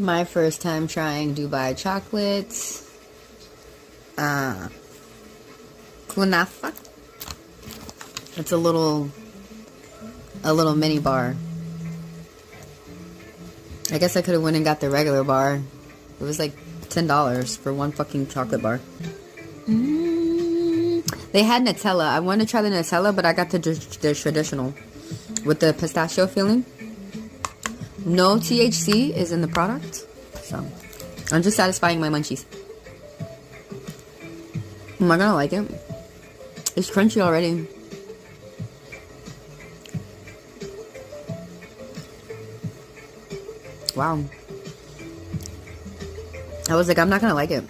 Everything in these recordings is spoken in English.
My first time trying Dubai chocolates. Kunafa. It's a little mini bar. I guess I could have went and got the regular bar. It was like $10 for one fucking chocolate bar. They had Nutella. I wanted to try the Nutella, but I got the traditional with the pistachio feeling. No THC is in the product, so I'm just satisfying my munchies. Am I gonna like it? It's crunchy already. Wow. I was like, I'm not gonna like it,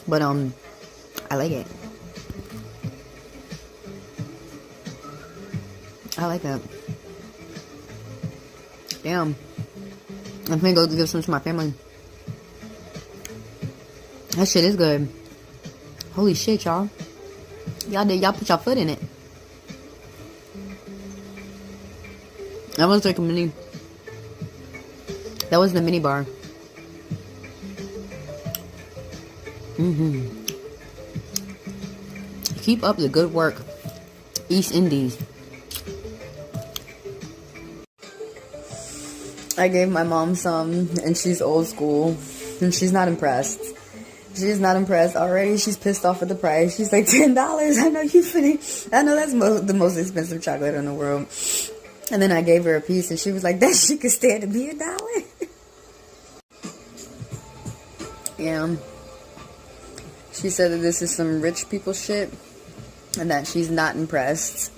but I like it. I like that. Damn. I'm gonna go give some to my family. That shit is good. Holy shit, y'all. Y'all put your foot in it. That was like a mini. That was the mini bar. Keep up the good work, East Indies. I gave my mom some, and she's old school, and she's not impressed. She's not impressed already. She's pissed off at the price. She's like, $10. I know you finna. I know that's the most expensive chocolate in the world. And then I gave her a piece, and she was like, that shit could stand to be $1. Yeah. She said that this is some rich people shit, and that she's not impressed.